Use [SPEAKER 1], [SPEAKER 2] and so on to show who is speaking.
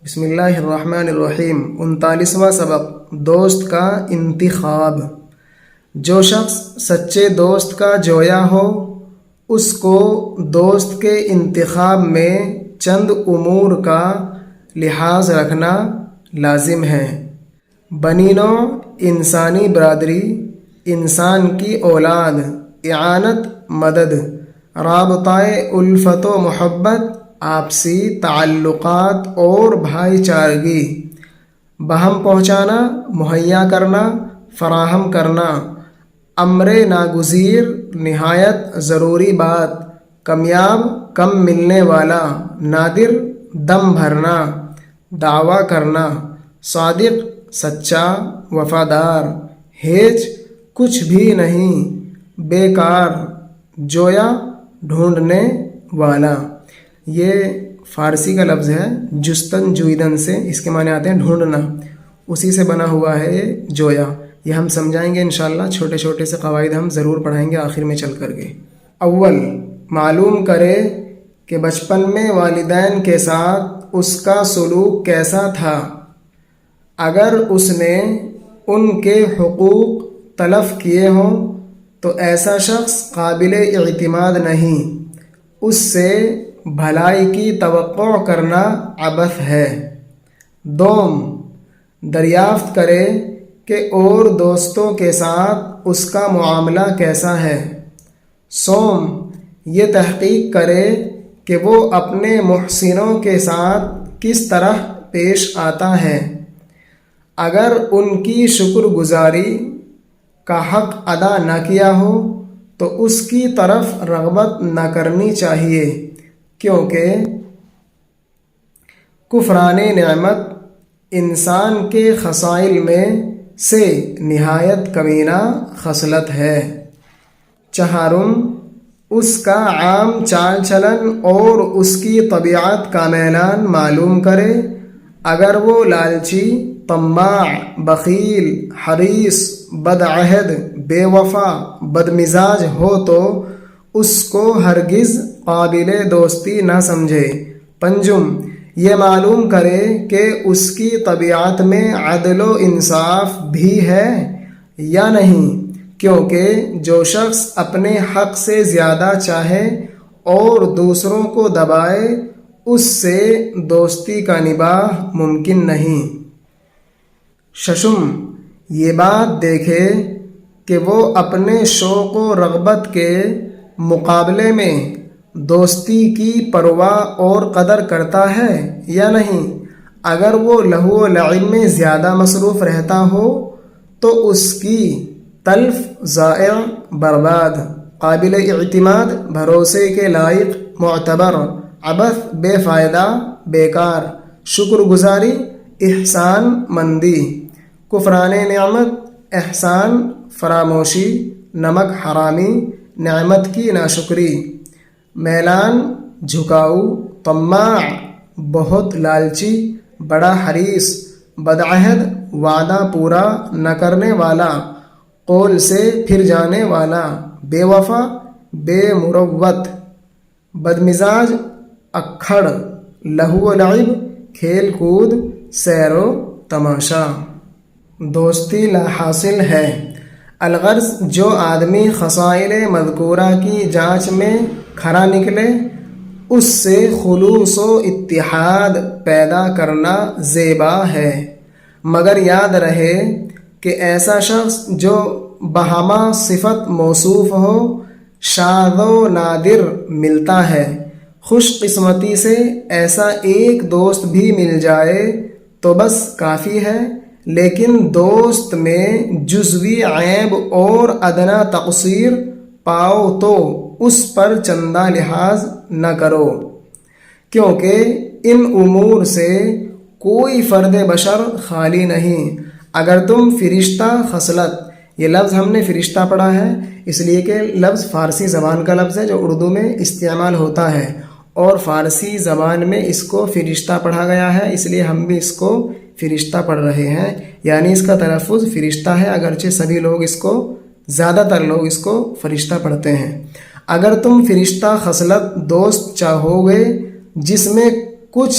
[SPEAKER 1] بسم اللہ الرحمن الرحیم۔ 39واں سبق، دوست کا انتخاب۔ جو شخص سچے دوست کا جویا ہو اس کو دوست کے انتخاب میں چند امور کا لحاظ رکھنا لازم ہے۔ بنی نوع انسانی برادری، انسان کی اولاد، اعانت، مدد، رابطہ الفت و محبت، آپسی تعلقات اور بھائی چارگی، بہم پہنچانا، مہیا کرنا، فراہم کرنا، امر ناگزیر، نہایت ضروری بات، کمیاب، کم ملنے والا، نادر، دم بھرنا، دعویٰ کرنا، صادق، سچا، وفادار، ہیچ کچھ بھی نہیں، بیکار، جویا، ڈھونڈنے والا۔ یہ فارسی کا لفظ ہے جستن جویدن سے، اس کے معنی آتے ہیں ڈھونڈنا، اسی سے بنا ہوا ہے یہ جویا۔ یہ ہم سمجھائیں گے انشاءاللہ، چھوٹے چھوٹے سے قواعد ہم ضرور پڑھائیں گے آخر میں چل کر کے۔ اول، معلوم کرے کہ بچپن میں والدین کے ساتھ اس کا سلوک کیسا تھا۔ اگر اس نے ان کے حقوق تلف کیے ہوں تو ایسا شخص قابل اعتماد نہیں، اس سے بھلائی کی توقع کرنا عبث ہے۔ دوم، دریافت کرے کہ اور دوستوں کے ساتھ اس کا معاملہ کیسا ہے۔ سوم، یہ تحقیق کرے کہ وہ اپنے محسنوں کے ساتھ کس طرح پیش آتا ہے۔ اگر ان کی شکر گزاری کا حق ادا نہ کیا ہو تو اس کی طرف رغبت نہ کرنی چاہیے، کیونکہ کفران نعمت انسان کے خصائل میں سے نہایت کمینہ خصلت ہے۔ چہارم، اس کا عام چال چلن اور اس کی طبیعت کا میلان معلوم کرے۔ اگر وہ لالچی، طماع، بخیل، حریص، بدعہد، بے وفا، بدمزاج ہو تو اس کو ہرگز قابل دوستی نہ سمجھے۔ پنجم، یہ معلوم کرے کہ اس کی طبیعت میں عدل و انصاف بھی ہے یا نہیں، کیونکہ جو شخص اپنے حق سے زیادہ چاہے اور دوسروں کو دبائے اس سے دوستی کا نباہ ممکن نہیں۔ ششم، یہ بات دیکھے کہ وہ اپنے شوق و رغبت کے مقابلے میں دوستی کی پرواہ اور قدر کرتا ہے یا نہیں۔ اگر وہ لہو و لعب میں زیادہ مصروف رہتا ہو تو اس کی تلف، ضائع، برباد، قابل اعتماد، بھروسے کے لائق، معتبر، عبث، بے فائدہ، بیکار، شکر گزاری، احسان مندی، کفران نعمت، احسان فراموشی، نمک حرامی، نعمت کی ناشکری، میلان جھکاؤ، طماع بہت لالچی، بڑا حریص، بدعہد وعدہ پورا نہ کرنے والا، قول سے پھر جانے والا، بے وفا، بے مروت، بدمزاج، اکھڑ، لہو و لعب، کھیل کود، سیر و تماشا۔ دوستی لا حاصل ہے۔ الغرض، جو آدمی خصائل مذکورہ کی جانچ میں کھرا نکلے اس سے خلوص و اتحاد پیدا کرنا زیبا ہے، مگر یاد رہے کہ ایسا شخص جو بہما صفت موصوف ہو شاذ و نادر ملتا ہے۔ خوش قسمتی سے ایسا ایک دوست بھی مل جائے تو بس کافی ہے، لیکن دوست میں جزوی عیب اور ادنا تقصیر پاؤ تو اس پر چندہ لحاظ نہ کرو، کیونکہ ان امور سے کوئی فرد بشر خالی نہیں۔ اگر تم فرشتہ خصلت، یہ لفظ ہم نے فرشتہ پڑھا ہے اس لیے کہ لفظ فارسی زبان کا لفظ ہے جو اردو میں استعمال ہوتا ہے، اور فارسی زبان میں اس کو فرشتہ پڑھا گیا ہے، اس لیے ہم بھی اس کو فرشتہ پڑھ رہے ہیں، یعنی اس کا تلفظ فرشتہ ہے، اگرچہ سبھی لوگ اس کو، زیادہ تر لوگ اس کو فرشتہ پڑھتے ہیں۔ اگر تم فرشتہ خصلت دوست چاہو گے جس میں کچھ